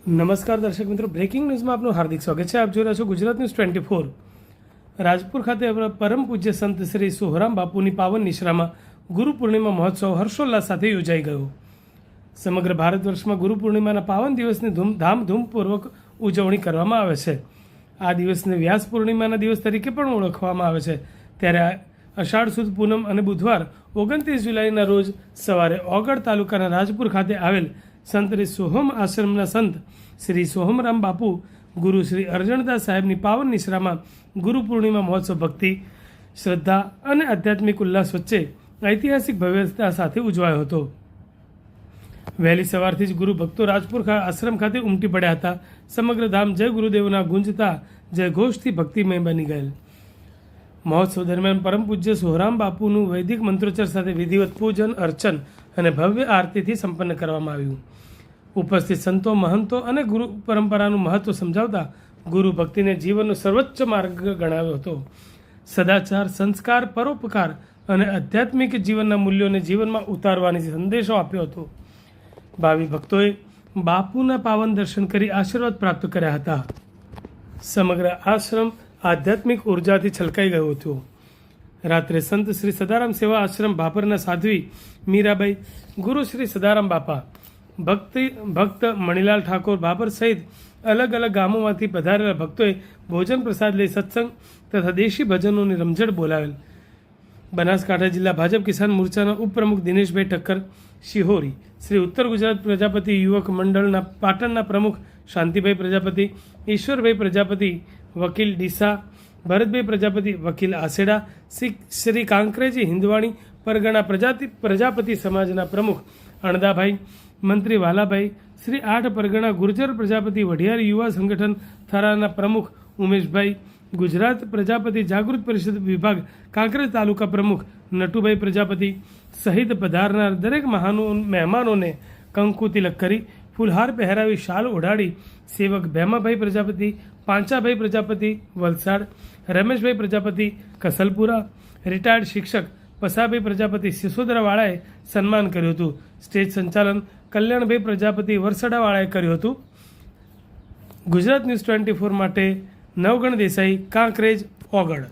નમસ્કાર દર્શક મિત્રો, બ્રેકિંગ ન્યૂઝમાં આપનું હાર્દિક સ્વાગત છે. આપ જોઈ રહ્યા છો ગુજરાત ન્યૂઝ 24. રાજપુર ખાતે પરમ પૂજ્ય સંત શ્રી સોહરામ બાપુની પાવન નિશ્રામાં ગુરુ પૂર્ણિમા મહોત્સવ હર્ષોલ્લાસ સાથે યોજાઈ ગયો. સમગ્ર ભારત વર્ષમાં ગુરુ પૂર્ણિમાના પાવન દિવસની ધામધૂમપૂર્વક ઉજવણી કરવામાં આવે છે. આ દિવસને વ્યાસ પૂર્ણિમાના દિવસ તરીકે પણ ઓળખવામાં આવે છે. ત્યારે અષાઢ સુદ પૂનમ અને બુધવાર 29 જુલાઈના રોજ સવારે ઓગળ તાલુકાના રાજપુર ખાતે આવેલ સંત શ્રી સોહમ આશ્રમના સંત શ્રી સોહમરામ બાપુ ગુરુ શ્રી અરજણદાસ સાહેબની પાવન નિશ્રામાં ગુરુ પૂર્ણિમા મહોત્સવ ભક્તિ, શ્રદ્ધા અને આધ્યાત્મિક ઉલ્લાસ વચ્ચે ઐતિહાસિક ભવ્યતા સાથે ઉજવાયો હતો. વહેલી સવારથી જ ગુરુ ભક્તો રાજપુર આશ્રમ ખાતે ઉમટી પડ્યા હતા. સમગ્ર ધામ જય ગુરુદેવના ગુંજતા જય ઘોષથી ભક્તિમય બની ગયેલ. મહોત્સવ દરમિયાન પરમ પૂજ્ય સોહરામ બાપુનું વૈદિક મંત્રોચ્ચાર સાથે વિધિવત પૂજન, અર્ચન અને ભવ્ય આરતીથી સંપન્ન કરવામાં આવ્યું. ઉપસ્થિત સંતો, મહંતો અને ગુરુ પરંપરાનું મહત્વ સમજાવતા ગુરુ ભક્તિને જીવનનો સર્વોચ્ચ માર્ગ ગણાવ્યો હતો. સદાચાર, સંસ્કાર, પરોપકાર અને આધ્યાત્મિક જીવનના મૂલ્યોને જીવનમાં ઉતારવાની સંદેશો આપ્યો હતો. ભાવિ ભક્તોએ બાપુના પાવન દર્શન કરી આશીર્વાદ પ્રાપ્ત કર્યા હતા. સમગ્ર આશ્રમ આધ્યાત્મિક ઉર્જાથી છલકાઈ ગયો હતો. રાત્રે સંત શ્રી સદારામ સેવા આશ્રમ ભાપરના સાધ્વી મીરાબાઈ, ગુરુ શ્રી સદારામ બાપા, ભક્ત મણીલાલ ઠાકોર ભાપર સહિત અલગ અલગ ગામોમાંથી પધારેલા ભક્તોએ ભોજન પ્રસાદ લઈ સત્સંગ તથા દેશી ભજનોની રમઝટ બોલાવેલ. બનાસકાંઠા જિલ્લા ભાજપ કિસાન મોરચાના ઉપપ્રમુખ દિનેશભાઈ ઠક્કર શિહોરી, શ્રી ઉત્તર ગુજરાત પ્રજાપતિ યુવક મંડળના પાટણના પ્રમુખ શાંતિભાઈ પ્રજાપતિ, ઈશ્વરભાઈ પ્રજાપતિ વકીલ ડીસા, ભરતભાઈ પ્રજાપતિ વકીલ આસેડા, શ્રી કાંકરેજી હિન્દવાણી પરગણા પ્રજાપતિ સમાજના પ્રમુખ અણદાભાઈ, મંત્રી વાલાભાઈ, શ્રી આઠ પરગણા ગુર્જર પ્રજાપતિ વઢિયાર યુવા સંગઠન થરાના પ્રમુખ ઉમેશભાઈ, ગુજરાત પ્રજાપતિ જાગૃત પરિષદ વિભાગ કાંકરેજ તાલુકા પ્રમુખ નટુભાઈ પ્રજાપતિ સહિત પધારનાર દરેક મહેમાનોને કંકુ તિલક કરી ફૂલહાર પહેરાવી શાલ ઓઢાડી સેવક ભેમાભાઈ પ્રજાપતિ, પાંચાભાઈ પ્રજાપતિ વલસાડ, રમેશભાઈ પ્રજાપતિ કસલપુરા, રિટાયર્ડ શિક્ષક પસાભાઈ પ્રજાપતિ સિસોદરાવાળાએ સન્માન કર્યું હતું. સ્ટેજ સંચાલન કલ્યાણભાઈ પ્રજાપતિ વરસડાવાળાએ કર્યું હતું. ગુજરાત ન્યૂઝ 24 માટે નવગણ દેસાઈ, કાંકરેજ, ઓગળ.